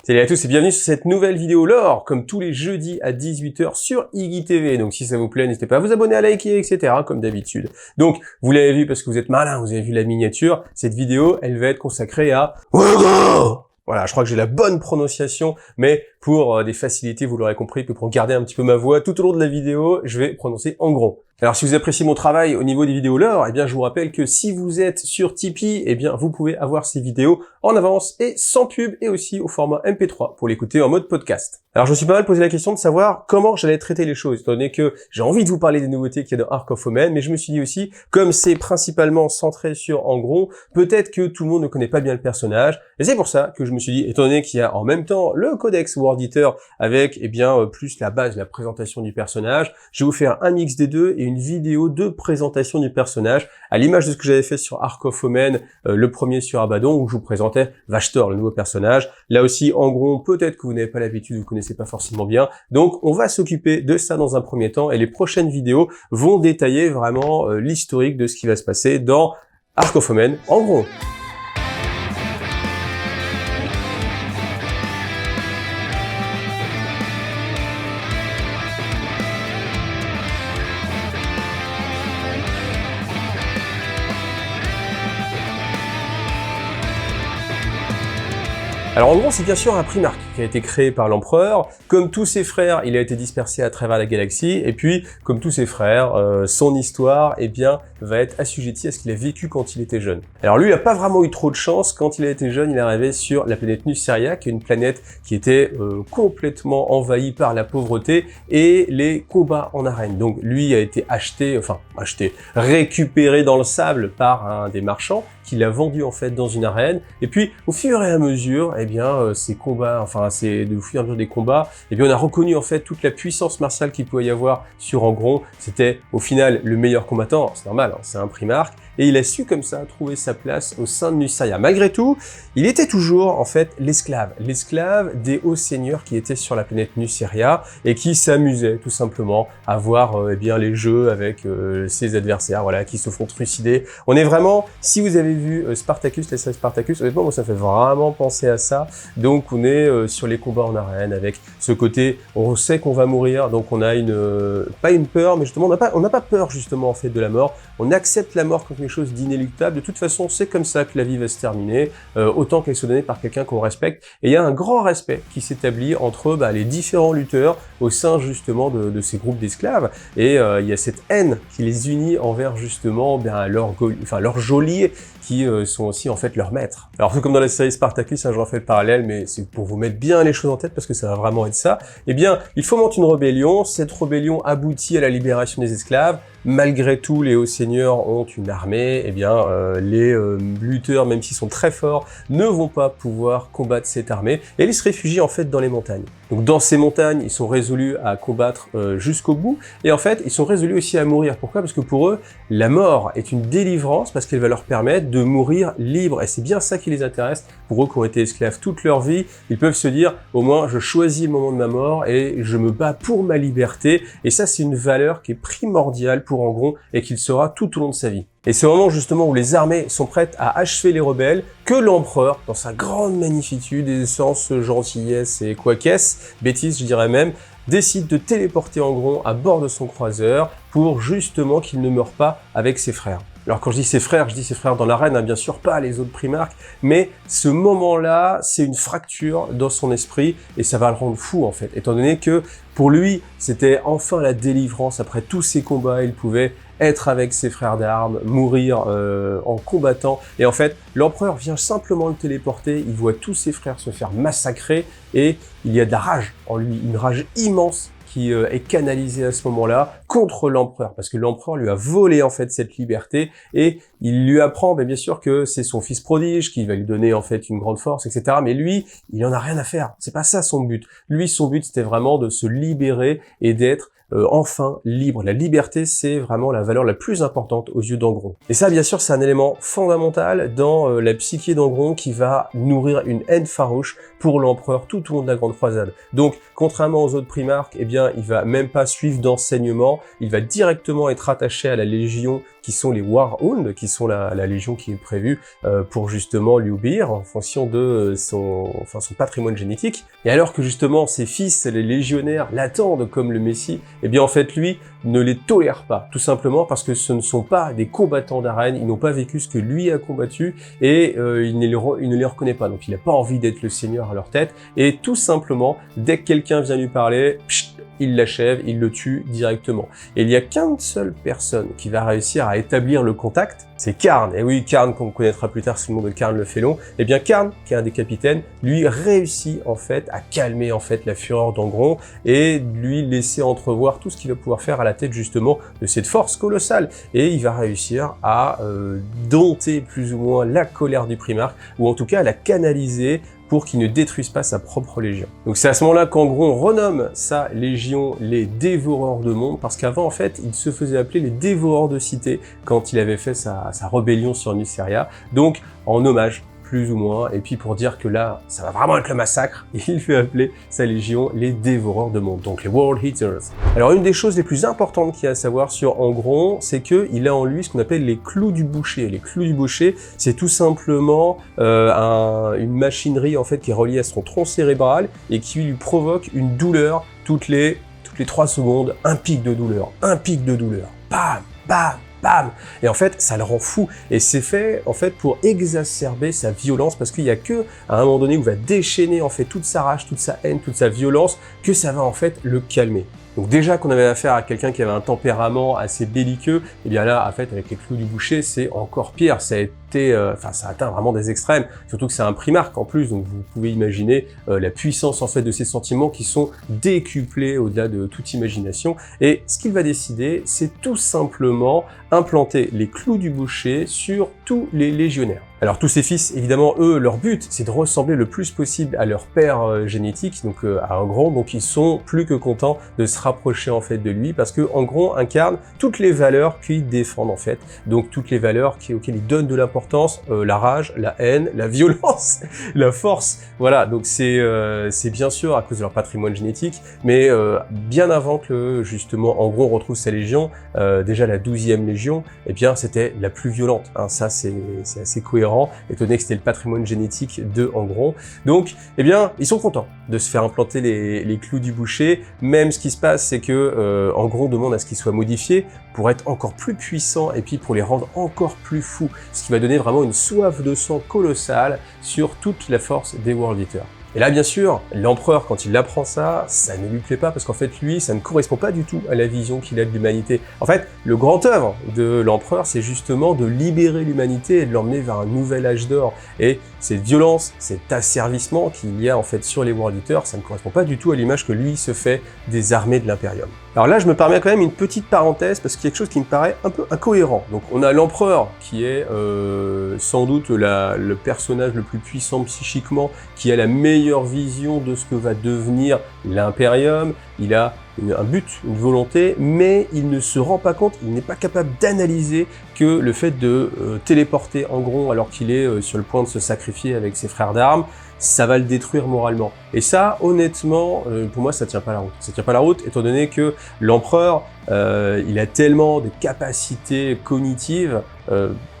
Salut à tous et bienvenue sur cette nouvelle vidéo lore, comme tous les jeudis à 18 h sur Iggy TV. Donc si ça vous plaît, n'hésitez pas à vous abonner, à liker, etc. comme d'habitude. Donc, vous l'avez vu parce que vous êtes malin, vous avez vu la miniature. Cette vidéo, elle va être consacrée à... Voilà, je crois que j'ai la bonne prononciation, mais pour des facilités, vous l'aurez compris, que pour garder un petit peu ma voix tout au long de la vidéo, je vais prononcer en gros. Alors si vous appréciez mon travail au niveau des vidéos lore, eh bien je vous rappelle que si vous êtes sur Tipeee, eh bien vous pouvez avoir ces vidéos en avance et sans pub et aussi au format MP3 pour l'écouter en mode podcast. Alors je me suis pas mal posé la question de savoir comment j'allais traiter les choses, étant donné que j'ai envie de vous parler des nouveautés qu'il y a dans Ark of Omen, mais je me suis dit aussi, comme c'est principalement centré sur Angron, peut-être que tout le monde ne connaît pas bien le personnage, et c'est pour ça que je me suis dit, étant donné qu'il y a en même temps le codex World Eater avec plus la base, la présentation du personnage, je vais vous faire un mix des deux et une vidéo de présentation du personnage, à l'image de ce que j'avais fait sur Ark of Omen, le premier sur Abaddon, où je vous présentais Vashtor, le nouveau personnage. Là aussi, Angron, peut-être que vous n'avez pas l'habitude, vous connaissez pas forcément bien. Donc, on va s'occuper de ça dans un premier temps, et les prochaines vidéos vont détailler vraiment l'historique de ce qui va se passer dans Ark of Omen, Angron. Alors en gros, c'est bien sûr un Primarch qui a été créé par l'Empereur. Comme tous ses frères, il a été dispersé à travers la galaxie. Et puis, comme tous ses frères, son histoire, va être assujettie à ce qu'il a vécu quand il était jeune. Alors lui, il n'a pas vraiment eu trop de chance. Quand il a été jeune, il est arrivé sur la planète Nuceria, qui est une planète qui était complètement envahie par la pauvreté et les combats en arène. Donc lui a été récupéré dans le sable par un des marchands, qui l'a vendu en fait dans une arène, et puis au fur et à mesure, ces combats, au fur et à mesure des combats, on a reconnu en fait toute la puissance martiale qu'il pouvait y avoir sur Angron. C'était au final le meilleur combattant, c'est normal, c'est un Primarch, et il a su comme ça trouver sa place au sein de Nuceria. Malgré tout, il était toujours en fait l'esclave des hauts seigneurs qui étaient sur la planète Nuceria et qui s'amusaient tout simplement à voir les jeux avec ses adversaires, voilà, qui se font trucider. On est vraiment, si vous avez vu Spartacus, les séries Spartacus, honnêtement moi ça fait vraiment penser à ça. Donc on est sur les combats en arène avec ce côté, on sait qu'on va mourir, donc on a pas une peur, mais justement on n'a pas peur justement en fait de la mort. On accepte la mort comme quelque chose d'inéluctable. De toute façon, c'est comme ça que la vie va se terminer, autant qu'elle soit donnée par quelqu'un qu'on respecte. Et il y a un grand respect qui s'établit entre les différents lutteurs au sein justement de ces groupes d'esclaves. Et il y a cette haine qui les unit envers justement leurs geôliers, qui sont aussi en fait leurs maîtres. Alors tout comme dans la série Spartacus, je refais le parallèle, mais c'est pour vous mettre bien les choses en tête parce que ça va vraiment être ça. Il fomente une rébellion, cette rébellion aboutit à la libération des esclaves. Malgré tout, les hauts seigneurs ont une armée, les lutteurs, même s'ils sont très forts, ne vont pas pouvoir combattre cette armée, et ils se réfugient en fait dans les montagnes. Donc dans ces montagnes, ils sont résolus à combattre jusqu'au bout, et en fait, ils sont résolus aussi à mourir. Pourquoi? Parce que pour eux, la mort est une délivrance, parce qu'elle va leur permettre de mourir libre, et c'est bien ça qui les intéresse. Pour eux qui ont été esclaves toute leur vie, ils peuvent se dire, au moins je choisis le moment de ma mort, et je me bats pour ma liberté, et ça c'est une valeur qui est primordiale pour Angron, et qu'il sera tout au long de sa vie. Et c'est au moment justement où les armées sont prêtes à achever les rebelles que l'empereur, dans sa grande magnificitude, essence, gentillesse et quoiquesse, bêtise je dirais même, décide de téléporter Angron à bord de son croiseur pour justement qu'il ne meure pas avec ses frères. Alors quand je dis ses frères dans l'arène, bien sûr, pas les autres Primarques, mais ce moment-là, c'est une fracture dans son esprit et ça va le rendre fou en fait, étant donné que pour lui, c'était enfin la délivrance après tous ces combats, il pouvait être avec ses frères d'armes, mourir en combattant, et en fait, l'empereur vient simplement le téléporter, il voit tous ses frères se faire massacrer, et il y a de la rage en lui, une rage immense qui est canalisé à ce moment-là contre l'empereur, parce que l'empereur lui a volé en fait cette liberté, et il lui apprend bien sûr que c'est son fils prodige qui va lui donner en fait une grande force, etc. Mais lui, il en a rien à faire, c'est pas ça son but. Lui, son but c'était vraiment de se libérer et d'être enfin libre. La liberté, c'est vraiment la valeur la plus importante aux yeux d'Angron. Et ça, bien sûr, c'est un élément fondamental dans la psyché d'Angron qui va nourrir une haine farouche pour l'empereur tout au long de la Grande Croisade. Donc, contrairement aux autres primarques, il va même pas suivre d'enseignement, il va directement être attaché à la Légion qui sont les Warhounds, qui sont la légion qui est prévue pour justement lui obéir en fonction de son patrimoine génétique. Et alors que justement ses fils, les légionnaires, l'attendent comme le Messie, eh bien en fait lui ne les tolère pas, tout simplement parce que ce ne sont pas des combattants d'arène, ils n'ont pas vécu ce que lui a combattu et il ne les reconnaît pas, donc il n'a pas envie d'être le seigneur à leur tête, et tout simplement, dès que quelqu'un vient lui parler, il l'achève, il le tue directement. Et il n'y a qu'une seule personne qui va réussir à établir le contact, c'est Karn. Et oui, Karn, qu'on connaîtra plus tard sous le nom de Karn le Félon. Eh bien, Karn, qui est un des capitaines, lui réussit en fait à calmer en fait la fureur d'Angron et lui laisser entrevoir tout ce qu'il va pouvoir faire à la tête justement de cette force colossale. Et il va réussir à dompter plus ou moins la colère du Primarque, ou en tout cas à la canaliser pour qu'il ne détruise pas sa propre légion. Donc c'est à ce moment-là qu'Angron renomme sa légion les Dévoreurs de Monde, parce qu'avant en fait il se faisait appeler les Dévoreurs de Cité quand il avait fait sa rébellion sur Nuceria, donc en hommage plus ou moins, et puis pour dire que là, ça va vraiment être le massacre, il fait appeler sa légion les Dévoreurs de Monde, donc les World Eaters. Alors une des choses les plus importantes qu'il y a à savoir sur Angron, c'est qu'il a en lui ce qu'on appelle les clous du boucher. Les clous du boucher, c'est tout simplement une machinerie en fait qui est reliée à son tronc cérébral et qui lui provoque une douleur toutes les 3 secondes, un pic de douleur, bam, bam, bam. Et en fait, ça le rend fou. Et c'est fait, en fait, pour exacerber sa violence, parce qu'il y a que, à un moment donné, où il va déchaîner, en fait, toute sa rage, toute sa haine, toute sa violence, que ça va, en fait, le calmer. Donc déjà qu'on avait affaire à quelqu'un qui avait un tempérament assez belliqueux, et bien là, en fait, avec les clous du boucher, c'est encore pire. Ça a atteint vraiment des extrêmes. Surtout que c'est un primarque en plus, donc vous pouvez imaginer la puissance en fait de ses sentiments qui sont décuplés au-delà de toute imagination. Et ce qu'il va décider, c'est tout simplement implanter les clous du boucher sur tous les légionnaires. Alors tous ces fils, évidemment, eux, leur but, c'est de ressembler le plus possible à leur père génétique, donc à Angron, donc ils sont plus que contents de se rapprocher en fait de lui, parce que Angron incarne toutes les valeurs qu'ils défendent en fait, donc toutes les valeurs auxquelles ils donnent de l'importance, la rage, la haine, la violence, la force, voilà, donc c'est bien sûr à cause de leur patrimoine génétique, mais bien avant que justement Angron retrouve sa légion, déjà la 12e légion, eh bien c'était la plus violente, hein, ça c'est assez cohérent, étant donné que c'était le patrimoine génétique de Angron. Donc, eh bien, ils sont contents de se faire implanter les clous du boucher. Même ce qui se passe, c'est que Angron demande à ce qu'ils soient modifiés pour être encore plus puissants et puis pour les rendre encore plus fous, ce qui va donner vraiment une soif de sang colossale sur toute la force des World Eaters. Et là, bien sûr, l'empereur, quand il apprend ça, ça ne lui plaît pas, parce qu'en fait, lui, ça ne correspond pas du tout à la vision qu'il a de l'humanité. En fait, le grand œuvre de l'empereur, c'est justement de libérer l'humanité et de l'emmener vers un nouvel âge d'or. Et cette violence, cet asservissement qu'il y a en fait sur les World Eaters, ça ne correspond pas du tout à l'image que lui se fait des armées de l'Imperium. Alors là, je me permets quand même une petite parenthèse, parce qu'il y a quelque chose qui me paraît un peu incohérent. Donc on a l'empereur, qui est sans doute le personnage le plus puissant psychiquement, qui a la meilleure vision de ce que va devenir l'Imperium. Il a un but, une volonté, mais il ne se rend pas compte, il n'est pas capable d'analyser que le fait de téléporter Angron alors qu'il est sur le point de se sacrifier avec ses frères d'armes, ça va le détruire moralement. Et ça, honnêtement, pour moi, ça tient pas la route. Ça tient pas la route, étant donné que l'empereur, il a tellement de capacités cognitives,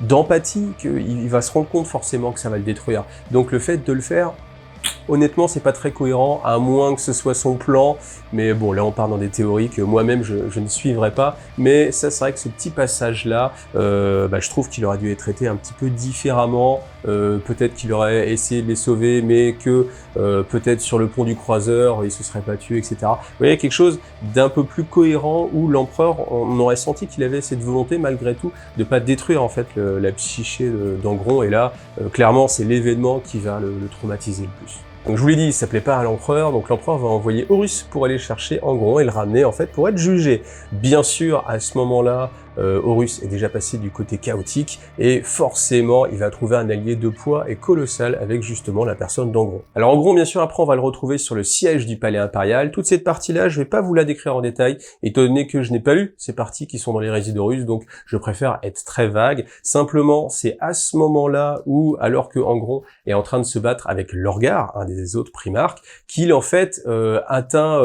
d'empathie, qu'il va se rendre compte forcément que ça va le détruire. Donc le fait de le faire, honnêtement, c'est pas très cohérent, à moins que ce soit son plan. Mais bon, là, on part dans des théories que moi-même, je ne suivrai pas. Mais ça, c'est vrai que ce petit passage-là, je trouve qu'il aurait dû être traité un petit peu différemment. Peut-être qu'il aurait essayé de les sauver, mais que peut-être sur le pont du croiseur, il se serait pas tué, etc. Vous voyez, quelque chose d'un peu plus cohérent où l'empereur, on aurait senti qu'il avait cette volonté, malgré tout, de pas détruire en fait la psyché d'Angron. Et là, clairement, c'est l'événement qui va le traumatiser le plus. Donc je vous l'ai dit, ça plaît pas à l'empereur, donc l'empereur va envoyer Horus pour aller chercher Angron et le ramener en fait pour être jugé. Bien sûr, à ce moment-là, Horus est déjà passé du côté chaotique et forcément il va trouver un allié de poids et colossal avec justement la personne d'Angron. Alors Angron, bien sûr, après on va le retrouver sur le siège du palais impérial. Toute cette partie-là, je vais pas vous la décrire en détail, étant donné que je n'ai pas lu ces parties qui sont dans les récits d'Horus, donc je préfère être très vague. Simplement, c'est à ce moment-là où, alors que Angron est en train de se battre avec Lorgar, un des autres primarques, qu'il en fait atteint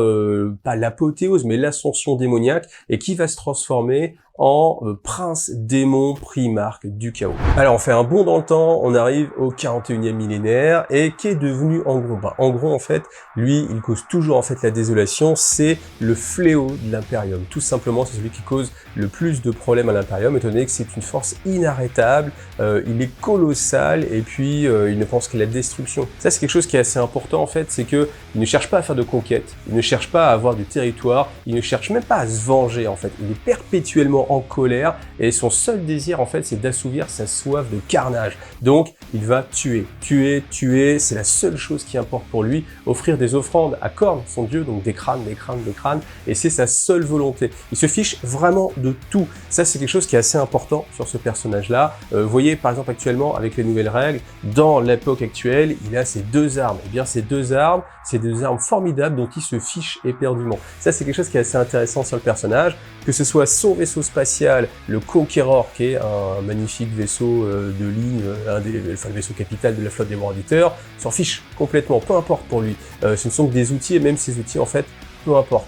pas l'apothéose, mais l'ascension démoniaque, et qui va se transformer en prince démon primarque du chaos. Alors on fait un bond dans le temps, on arrive au 41e millénaire, et qui est devenu Angron? Angron en fait, lui, il cause toujours en fait la désolation, c'est le fléau de l'Imperium. Tout simplement, c'est celui qui cause le plus de problèmes à l'Imperium, étant donné que c'est une force inarrêtable, il est colossal, et puis il ne pense qu'à la destruction. Ça c'est quelque chose qui est assez important en fait, c'est que il ne cherche pas à faire de conquête, il ne cherche pas à avoir du territoire, il ne cherche même pas à se venger en fait, il est perpétuellement en colère, et son seul désir en fait c'est d'assouvir sa soif de carnage. Donc il va tuer, tuer, tuer, c'est la seule chose qui importe pour lui, offrir des offrandes à Khorne, son dieu, donc des crânes, des crânes, des crânes, et c'est sa seule volonté. Il se fiche vraiment de tout. Ça c'est quelque chose qui est assez important sur ce personnage-là. Vous voyez par exemple actuellement avec les nouvelles règles, dans l'époque actuelle, il a ses deux armes. Et bien ces deux armes, c'est des armes formidables dont il se fiche éperdument. Ça c'est quelque chose qui est assez intéressant sur le personnage, que ce soit son vaisseau spatial, le Conqueror, qui est un magnifique vaisseau de ligne, le vaisseau capital de la flotte des War-Eaters, s'en fiche complètement, peu importe pour lui. Ce ne sont que des outils, et même ces outils en fait, peu importe.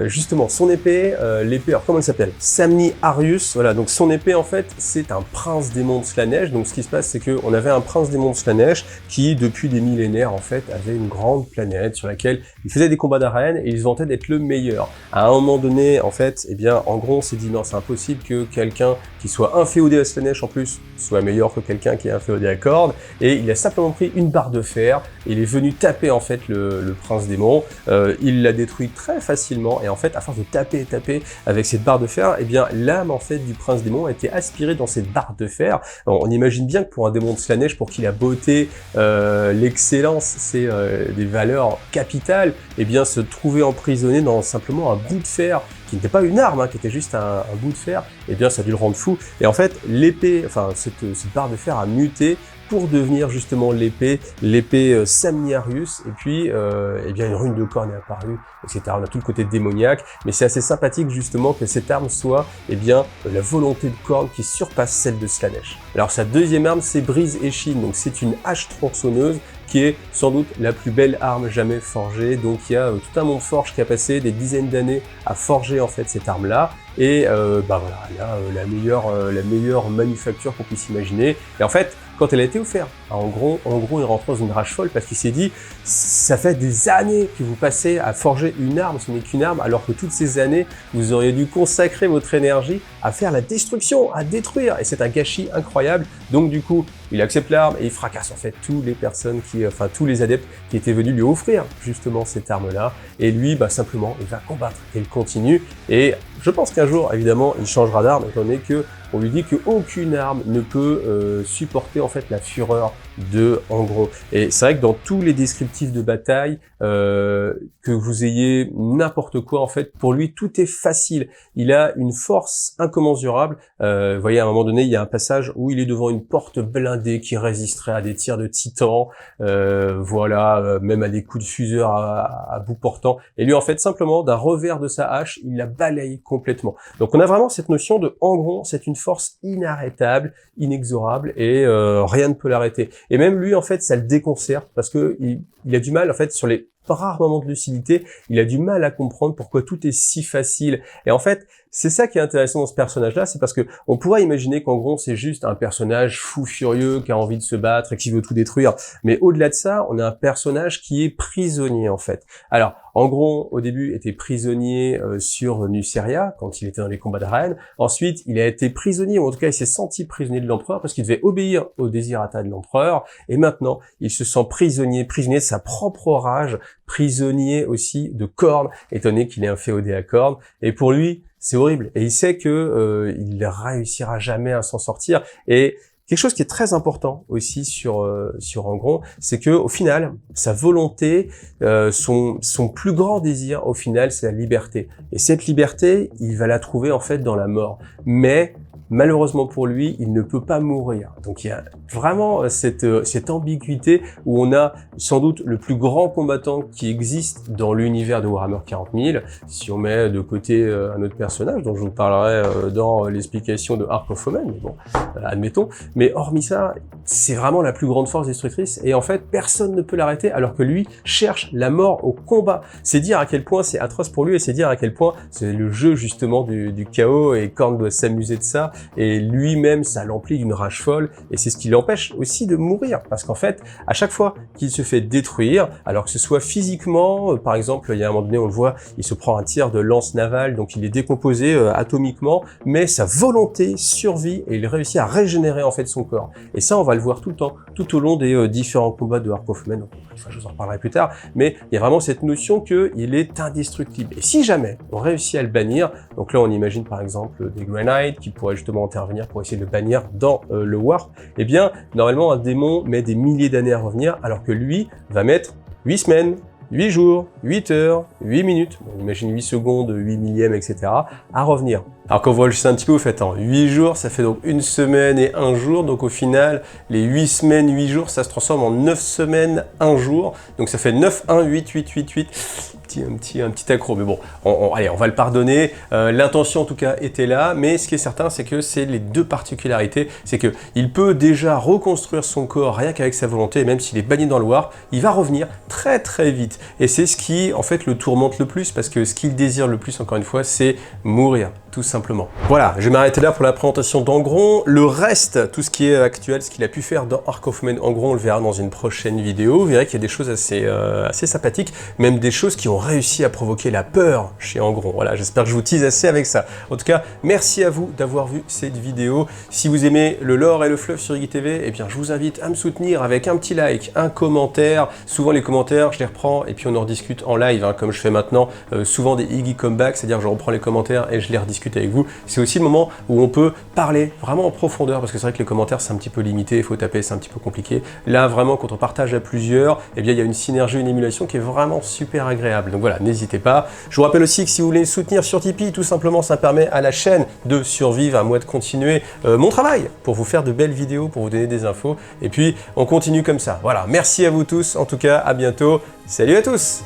Justement, son épée, l'épée, alors comment elle s'appelle? Samni Arius, voilà, donc son épée en fait, c'est un prince démon de Slaanesh. Donc ce qui se passe, c'est qu'on avait un prince démon de Slaanesh qui, depuis des millénaires en fait, avait une grande planète sur laquelle il faisait des combats d'arène et il se vantait d'être le meilleur. À un moment donné, en fait, eh bien, en gros, on s'est dit non, c'est impossible que quelqu'un qui soit inféodé à Slaanesh en plus soit meilleur que quelqu'un qui est inféodé à Khorne, et il a simplement pris une barre de fer, il est venu taper en fait le prince démon, il l'a détruit très facilement, et en fait à force de taper et taper avec cette barre de fer, eh bien l'âme en fait du prince démon a été aspirée dans cette barre de fer. Alors, on imagine bien que pour un démon de Slaanesh, pour qui la beauté, l'excellence, c'est des valeurs capitales, eh bien se trouver emprisonné dans simplement un bout de fer, qui n'était pas une arme, hein, qui était juste un bout de fer, eh bien ça a dû le rendre fou. Et en fait, l'épée, enfin cette barre de fer a muté pour devenir justement l'épée Samni Arius, et puis eh bien une rune de Khorne est apparue, etc. On a tout le côté démoniaque, mais c'est assez sympathique justement que cette arme soit eh bien la volonté de Khorne qui surpasse celle de Slaanesh. Alors sa deuxième arme, c'est Brise Échine, donc c'est une hache tronçonneuse qui est sans doute la plus belle arme jamais forgée. Donc il y a tout un monde forge qui a passé des dizaines d'années à forger en fait cette arme-là, et bah voilà, elle a la meilleure manufacture qu'on puisse imaginer. Et en fait, quand elle a été offerte, en gros, il rentre dans une rage folle parce qu'il s'est dit, ça fait des années que vous passez à forger une arme, ce n'est qu'une arme, alors que toutes ces années, vous auriez dû consacrer votre énergie à faire la destruction, à détruire, et c'est un gâchis incroyable. Donc du coup, il accepte l'arme et il fracasse en fait tous les adeptes qui étaient venus lui offrir justement cette arme-là. Et lui, bah simplement, il va combattre et il continue. Et je pense qu'un jour, évidemment, il changera d'arme, étant donné que on lui dit qu'aucune arme ne peut supporter en fait la fureur de Angron. Et c'est vrai que dans tous les descriptifs de bataille, que vous ayez n'importe quoi, en fait, pour lui, tout est facile. Il a une force incommensurable. Vous voyez, à un moment donné, il y a un passage où il est devant une porte blindée qui résisterait à des tirs de titans, voilà, même à des coups de fuseur à bout portant. Et lui, en fait, simplement, d'un revers de sa hache, il la balaye complètement. Donc, on a vraiment cette notion de Angron, c'est une force inarrêtable, inexorable, et rien ne peut l'arrêter. Et même lui, en fait, ça le déconcerte, parce que il a du mal, en fait, sur les rares moments de lucidité, il a du mal à comprendre pourquoi tout est si facile. Et en fait, c'est ça qui est intéressant dans ce personnage-là, c'est parce que on pourrait imaginer qu'en gros, c'est juste un personnage fou furieux qui a envie de se battre et qui veut tout détruire. Mais au-delà de ça, on a un personnage qui est prisonnier, en fait. Alors, Angron, au début, était prisonnier sur Nuceria, quand il était dans les combats d'arène. Ensuite, il a été prisonnier, ou en tout cas, il s'est senti prisonnier de l'empereur, parce qu'il devait obéir au désirata de l'empereur. Et maintenant, il se sent prisonnier de sa propre rage, prisonnier aussi de Khorne, étant donné qu'il est inféodé à Khorne. Et pour lui, c'est horrible. Et il sait que il réussira jamais à s'en sortir. Et quelque chose qui est très important aussi sur Angron, c'est que au final, sa volonté, son plus grand désir, au final, c'est la liberté. Et cette liberté, il va la trouver en fait dans la mort. Mais malheureusement pour lui, il ne peut pas mourir. Donc il y a vraiment cette ambiguïté où on a sans doute le plus grand combattant qui existe dans l'univers de Warhammer 40 000, si on met de côté un autre personnage dont je vous parlerai dans l'explication de Ark of Omen, mais bon, admettons. Mais hormis ça, c'est vraiment la plus grande force destructrice, et en fait, personne ne peut l'arrêter, alors que lui cherche la mort au combat. C'est dire à quel point c'est atroce pour lui, et c'est dire à quel point c'est le jeu justement du chaos, et Khorne doit s'amuser de ça, et lui-même, ça l'emplit d'une rage folle, et c'est ce qui l'empêche aussi de mourir, parce qu'en fait, à chaque fois qu'il se fait détruire, alors que ce soit physiquement, par exemple, il y a un moment donné, on le voit, il se prend un tir de lance navale, donc il est décomposé atomiquement, mais sa volonté survit, et il réussit à régénérer en fait son corps. Et ça, on va le voir tout le temps, tout au long des différents combats de Ark of Omen, donc enfin, je vous en reparlerai plus tard, mais il y a vraiment cette notion qu'il est indestructible. Et si jamais on réussit à le bannir, donc là on imagine par exemple des Grey Knights qui pourraient justement intervenir pour essayer de le bannir dans le Warp, eh bien normalement un démon met des milliers d'années à revenir, alors que lui va mettre 8 semaines, 8 jours, 8 heures, 8 minutes, on imagine 8 secondes, 8 millièmes, etc., à revenir. Alors quand vous réfléchissez un petit peu, vous faites en 8 jours, ça fait donc 1 semaine et 1 jour, donc au final, les 8 semaines, 8 jours, ça se transforme en 9 semaines, 1 jour, donc ça fait 9, 1, 8, 8, 8, 8, un petit accro, mais bon, allez, on va le pardonner, l'intention en tout cas était là, mais ce qui est certain, c'est que c'est les deux particularités, c'est que il peut déjà reconstruire son corps rien qu'avec sa volonté, et même s'il est banni dans le Warp, il va revenir très très vite, et c'est ce qui en fait le tourmente le plus, parce que ce qu'il désire le plus, encore une fois, c'est mourir, tout simplement. Voilà, je vais m'arrêter là pour la présentation d'Angron. Le reste, tout ce qui est actuel, ce qu'il a pu faire dans Ark of Omen, Angron, on le verra dans une prochaine vidéo. Vous verrez qu'il y a des choses assez sympathiques, même des choses qui ont réussi à provoquer la peur chez Angron. Voilà, j'espère que je vous tease assez avec ça. En tout cas, merci à vous d'avoir vu cette vidéo. Si vous aimez le lore et le fluff sur Iggy TV, eh bien, je vous invite à me soutenir avec un petit like, un commentaire. Souvent, les commentaires, je les reprends et puis on en rediscute en live, hein, comme je fais maintenant, souvent des Iggy comebacks, c'est-à-dire que je reprends les commentaires et je les rediscute avec vous. C'est aussi le moment où on peut parler vraiment en profondeur, parce que c'est vrai que les commentaires c'est un petit peu limité, il faut taper, c'est un petit peu compliqué. Là vraiment, quand on partage à plusieurs, eh bien il y a une synergie, une émulation qui est vraiment super agréable. Donc voilà, n'hésitez pas. Je vous rappelle aussi que si vous voulez soutenir sur Tipeee, tout simplement ça permet à la chaîne de survivre, à moi de continuer mon travail pour vous faire de belles vidéos, pour vous donner des infos, et puis on continue comme ça. Voilà, merci à vous tous, en tout cas à bientôt, salut à tous.